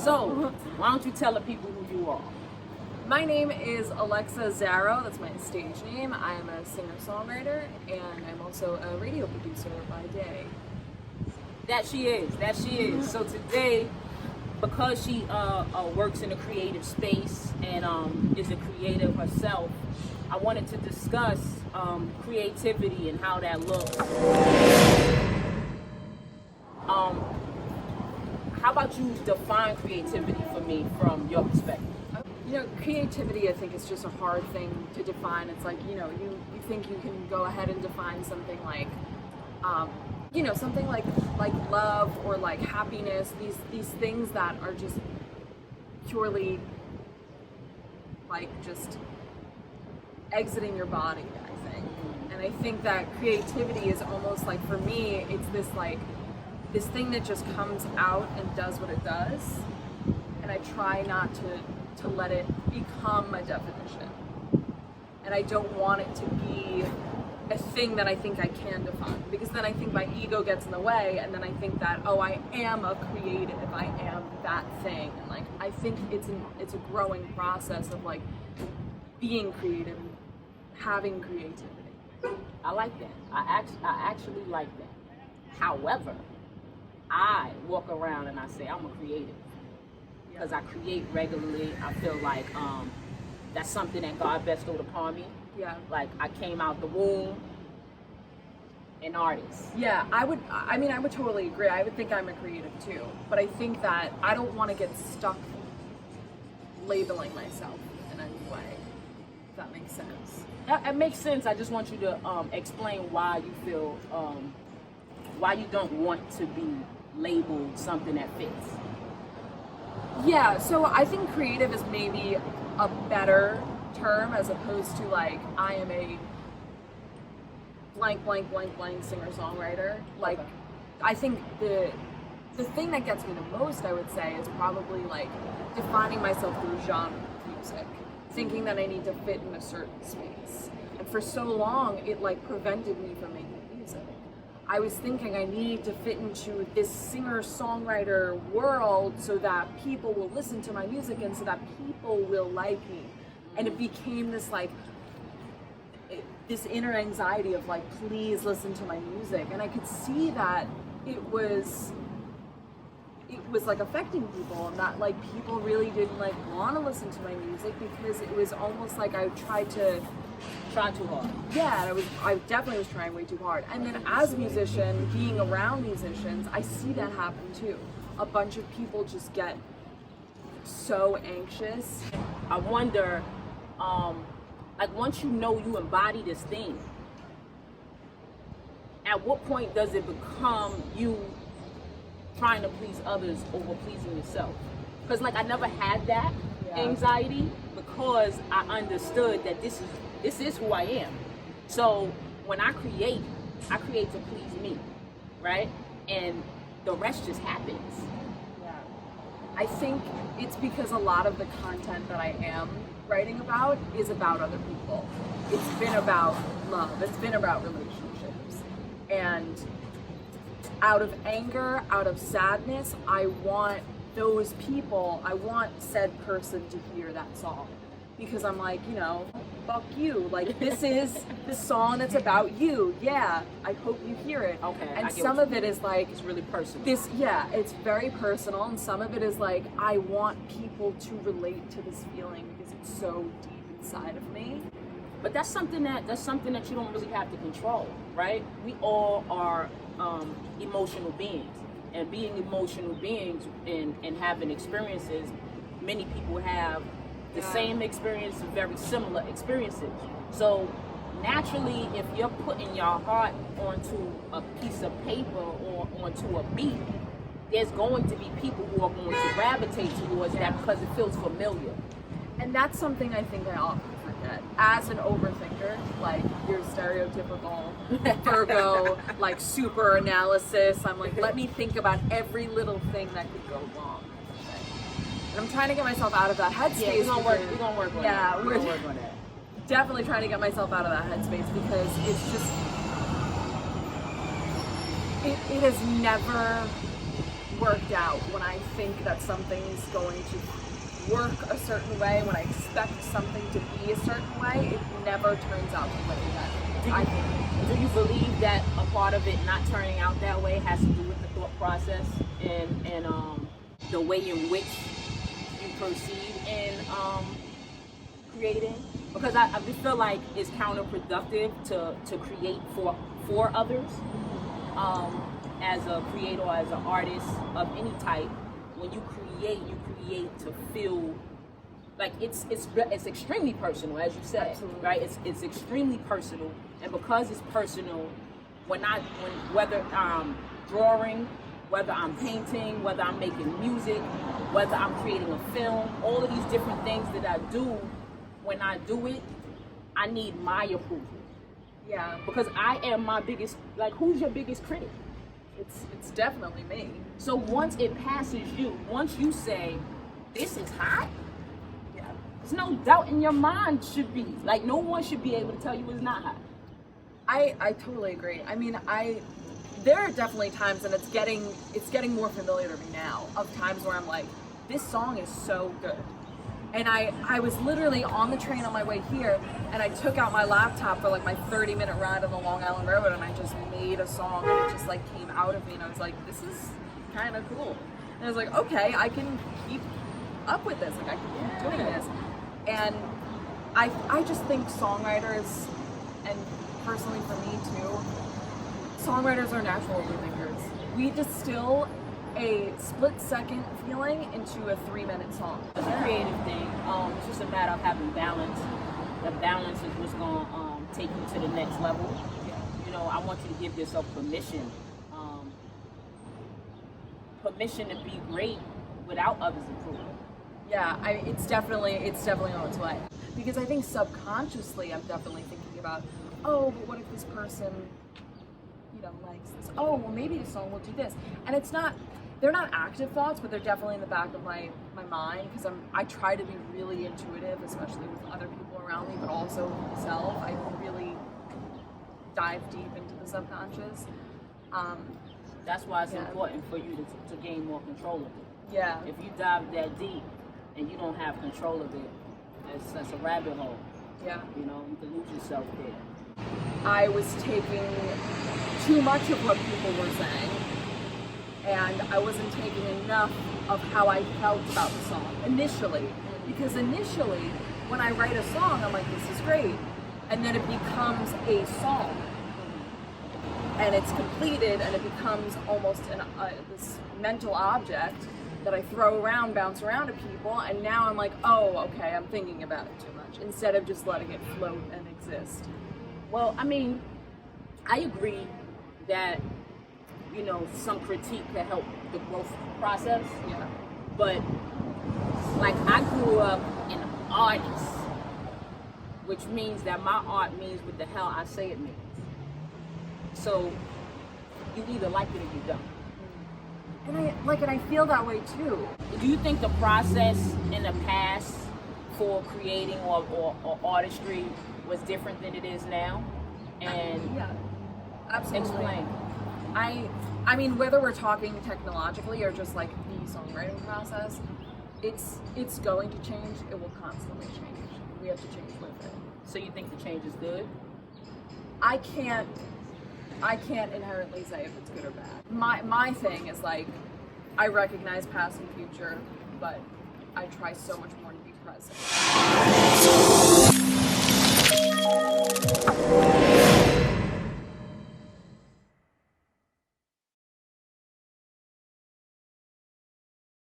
So, why don't you tell the people who you are? My name is Alexa Zaro. That's my stage name. I am a singer-songwriter, and I'm also a radio producer by day. That she is. So today, because she works in a creative space and is a creative herself, I wanted to discuss creativity and how that looks. How about you define creativity for me from your perspective? You know, creativity, I think, is just a hard thing to define. It's like, you think you can go ahead and define something like, something like love or like happiness, these things that are just purely like just exiting your body, I think. And I think that creativity is almost like, for me, it's this thing that just comes out and does what it does. And I try not to let it become a definition. And I don't want it to be a thing that I think I can define, because then I think my ego gets in the way, and then I think that, oh, I am a creative, I am that thing. And like, I think it's a growing process of like being creative, having creativity. I like that. I actually like that. However, I walk around and I say I'm a creative. Because I create regularly. I feel like that's something that God bestowed upon me. Yeah. Like, I came out the womb an artist. Yeah, I would totally agree. I would think I'm a creative too. But I think that I don't want to get stuck labeling myself in any way, if that makes sense. It makes sense. I just want you to explain why you feel, why you don't want to be labeled something that fits. Yeah, so I think creative is maybe a better term, as opposed to like, I am a blank singer-songwriter. Like, Okay. I think the thing that gets me the most, I would say, is probably like defining myself through genre of music, thinking that I need to fit in a certain space. And for so long, it like prevented me from making music. I was thinking I need to fit into this singer-songwriter world so that people will listen to my music and so that people will like me. And it became this like, this inner anxiety of like, please listen to my music. And I could see that it was like affecting people, and that like people really didn't like want to listen to my music, because it was almost like I tried too hard. Yeah, and I definitely was trying way too hard. And then as a musician, being around musicians, I see that happen too. A bunch of people just get so anxious. I wonder, like, once you know you embody this thing, at what point does it become you trying to please others over pleasing yourself? Because like, I never had that anxiety, because I understood that this is who I am. So when I create to please me, right? And the rest just happens. Yeah. I think it's because a lot of the content that I am writing about is about other people. It's been about love. It's been about relationships. And out of anger, out of sadness, I want those people, I want said person to hear that song. Because I'm like, fuck you. Like, this is the song that's about you. Yeah, I hope you hear it. Okay. And some of it is like, it's really personal. It's very personal, and some of it is like, I want people to relate to this feeling because it's so deep inside of me. But that's something that you don't really have to control, right? We all are emotional beings, and being emotional beings and having experiences, many people have the same experience, very similar experiences. So naturally, if you're putting your heart onto a piece of paper or onto a beat, there's going to be people who are going to gravitate towards that because it feels familiar. And that's something I think I often forget. As an overthinker, like your stereotypical Virgo, like super analysis, I'm like, let me think about every little thing that could go wrong. And I'm trying to get myself out of that headspace. Yeah, we're gonna work on that. We're gonna work on that. Definitely trying to get myself out of that headspace, because it's just, it has never worked out, when I think that something's going to work a certain way, when I expect something to be a certain way, it never turns out the way that I think. Do you believe that a part of it not turning out that way has to do with the thought process and the way in which you proceed in creating? Because I just feel like it's counterproductive to create for others. As a creator, as an artist of any type, when you create to feel like it's extremely personal, as you said. Absolutely. Right? It's extremely personal, and because it's personal, whether I'm drawing, whether I'm painting, whether I'm making music, whether I'm creating a film, all of these different things that I do, when I do it, I need my approval. Yeah, Because I am my biggest, like, who's your biggest critic? it's definitely me. So once it passes you, once you say, this is hot, Yeah. there's no doubt in your mind should be. Like, no one should be able to tell you it's not hot. I totally agree. I mean, there are definitely times, and it's getting more familiar to me now, of times where I'm like, this song is so good. And I was literally on the train on my way here, and I took out my laptop for like my 30-minute ride on the Long Island Railroad, and I just made a song, and it just like came out of me, and I was like, this is kind of cool. And I was like, okay, I can keep up with this, like I can keep doing this. And I just think songwriters, and personally for me too, songwriters are natural overthinkers. We distill a split-second feeling into a 3-minute song. It's a creative thing. It's just a matter of having balance. The balance is what's going to take you to the next level. You know, I want you to give yourself permission. Permission to be great without others' approval. Yeah, it's definitely on its way. Because I think subconsciously I'm definitely thinking about, oh, but what if this person, likes this? Oh, well, maybe the song will do this. And they're not active thoughts, but they're definitely in the back of my mind, because I try to be really intuitive, especially with other people around me, but also with myself. I really dive deep into the subconscious. That's why it's important for you to gain more control of it. Yeah. If you dive that deep and you don't have control of it, that's a rabbit hole. Yeah. You can lose yourself there. I was taking too much of what people were saying, and I wasn't taking enough of how I felt about the song initially. Because initially, when I write a song, I'm like, this is great. And then it becomes a song. And it's completed, and it becomes almost this mental object that I throw around, bounce around to people, and now I'm like, oh, okay, I'm thinking about it too much, instead of just letting it float and exist. Well, I mean, I agree that, some critique can help the growth process. Yeah. But, like, I grew up an artist, which means that my art means what the hell I say it means. So, you either like it or you don't. And I feel that way too. Do you think the process in the past for creating or artistry was different than it is now? And yeah, absolutely. Explain. I mean, whether we're talking technologically or just like the songwriting process, it's going to change. It will constantly change. We have to change with it. So you think the change is good? I can't inherently say if it's good or bad. My thing is like, I recognize past and future, but I try so much more to be present.